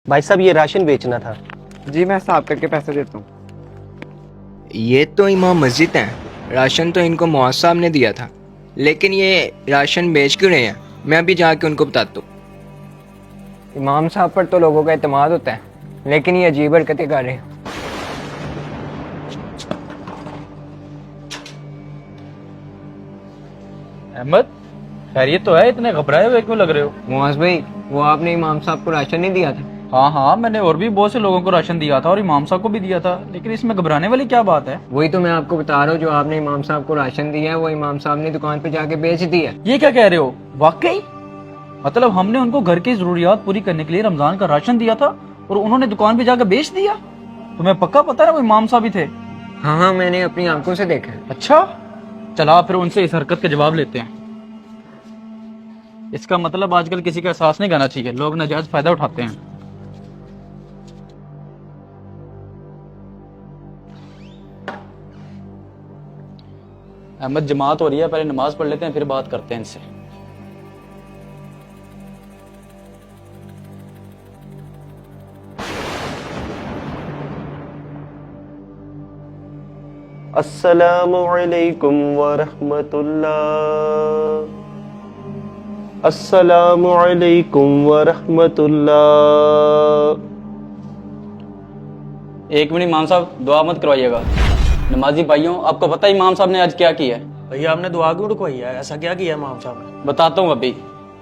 भाई साहब ये राशन बेचना था। जी मैं हिसाब करके पैसे देता हूँ। ये तो इमाम मस्जिद हैं, राशन तो इनको मुअज़्ज़ साहब ने दिया था, लेकिन ये राशन बेच क्यों रहे हैं? मैं अभी जाके उनको बताता हूँ। इमाम साहब पर तो लोगों का एतमाद होता है, लेकिन ये अजीब हरकतें कर रहे हैं। अहमद, खैरियत तो है? इतने घबराए हुए क्यों लग रहे हो? मुआज भाई, वो आपने इमाम साहब को राशन नहीं दिया था? हाँ हाँ, मैंने और भी बहुत से लोगों को राशन दिया था और इमाम साहब को भी दिया था, लेकिन इसमें घबराने वाली क्या बात है? वही तो मैं आपको बता रहा हूँ, जो आपने इमाम साहब को राशन दिया है वो इमाम साहब ने दुकान पे जाके बेच दिया। ये क्या कह रहे हो? वाकई? मतलब हमने उनको घर की जरूरियात पूरी करने के लिए रमजान का राशन दिया था और उन्होंने दुकान पे जाकर बेच दिया? तुम्हें पक्का पता है वो इमाम साहब ही थे? हाँ हाँ, मैंने अपनी आंखों से देखा है। अच्छा, चला फिर उनसे इस हरकत का जवाब लेते हैं। इसका मतलब आजकल किसी का एहसास नहीं करना चाहिए, लोग नाजायज फायदा उठाते हैं। अहमद, जमात हो रही है, पहले नमाज पढ़ लेते हैं, फिर बात करते हैं इनसे। अस्सलामु अलैकुम वरहमतुल्लाह। अस्सलामु अलैकुम वरहमतुल्लाह। एक मिनट इमाम साहब, दुआ मत करवाइएगा। नमाजी भाइयों, आपको पता है इमाम साहब ने आज क्या किया है? भैया आपने दुआ क्यों रुकवाई है? ऐसा क्या किया इमाम साहब ने? बताता हूँ अभी।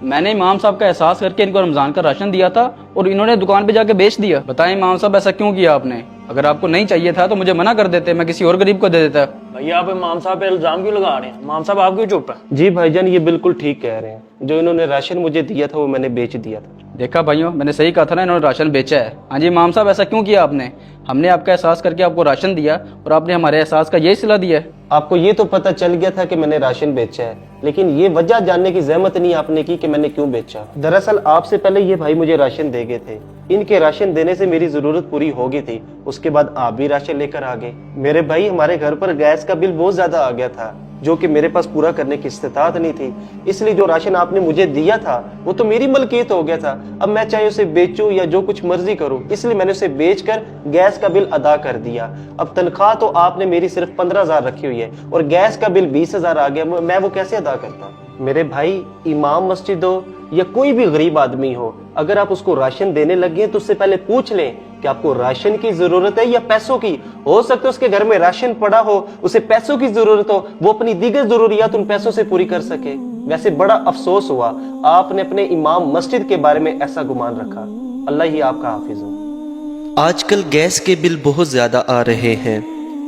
मैंने इमाम साहब का एहसास करके इनको रमजान का राशन दिया था और इन्होंने दुकान पे जाके बेच दिया। बताएं इमाम साहब, ऐसा क्यों किया आपने? अगर आपको नहीं चाहिए था तो मुझे मना कर देते, मैं किसी और गरीब को दे देता। भैया आप इमाम साहब पे इल्जाम क्यों लगा रहे हैं? इमाम साहब आप क्यों चुप है? जी भाईजान, ये बिल्कुल ठीक कह रहे हैं। जो इन्होंने राशन मुझे दिया था वो मैंने बेच दिया था। देखा भाइयों, मैंने सही कहा था ना, इन्होंने राशन बेचा है। हाँ जी इमाम साहब, ऐसा क्यों किया आपने? हमने आपका एहसास करके आपको राशन दिया और आपने हमारे एहसास का यही सिला दिया है। आपको ये तो पता चल गया था कि मैंने राशन बेचा है, लेकिन ये वजह जानने की जहमत नहीं आपने की कि मैंने क्यों बेचा। दरअसल आपसे पहले ये भाई मुझे राशन दे गए थे। इनके राशन देने से मेरी जरूरत पूरी हो गई थी। उसके बाद आप भी राशन लेकर आ गए। मेरे भाई, हमारे घर पर गैस का बिल बहुत ज्यादा आ गया था, जो कि मेरे पास पूरा करने की इस्तेताअत नहीं थी। इसलिए जो राशन आपने मुझे दिया था वो तो मेरी मलकियत हो गया था। अब मैं चाहे उसे बेचूं या जो कुछ मर्जी करूं, इसलिए मैंने उसे बेचकर गैस का बिल अदा कर दिया। अब तनख्वाह तो आपने मेरी सिर्फ 15,000 रखी हुई है और गैस का बिल 20,000 आ गया। मैं वो कैसे अदा करता? मेरे भाई, इमाम मस्जिद हो या कोई भी गरीब आदमी हो, अगर आप उसको राशन देने लगे तो उससे पहले पूछ लें कि आपको राशन की जरूरत है या पैसों की। हो सकता है उसके घर में राशन पड़ा हो, उसे पैसों की जरूरत हो, वो अपनी दीगर जरूरियात उन पैसों से पूरी कर सके। वैसे बड़ा अफसोस हुआ आपने अपने इमाम मस्जिद के बारे में ऐसा गुमान रखा। अल्लाह ही आपका हाफिज हो। आजकल गैस के बिल बहुत ज़्यादा आ रहे हैं।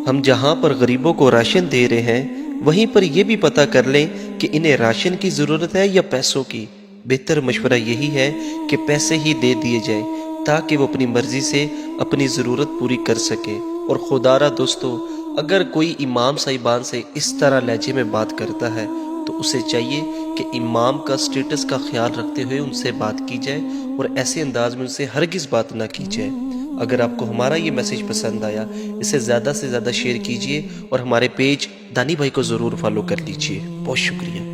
हम जहां पर गरीबों को राशन दे रहे हैं, वहीं पर यह भी पता कर लें कि इन्हें राशन की ज़रूरत है या पैसों की। बेहतर मशवरा यही है कि पैसे ही दे दिए जाए ताकि वो अपनी मर्जी से अपनी ज़रूरत पूरी कर सके। और खुदारा दोस्तों, अगर कोई इमाम साहिबान से इस तरह लहजे में बात करता है तो उसे चाहिए कि इमाम का स्टेटस का ख्याल रखते हुए उनसे बात की जाए और ऐसे अंदाज में उनसे हरगिज़ बात ना की जाए। अगर आपको हमारा ये मैसेज पसंद आया, इसे ज़्यादा से ज़्यादा शेयर कीजिए और हमारे पेज दानी भाई को ज़रूर फॉलो कर लीजिए। बहुत शुक्रिया।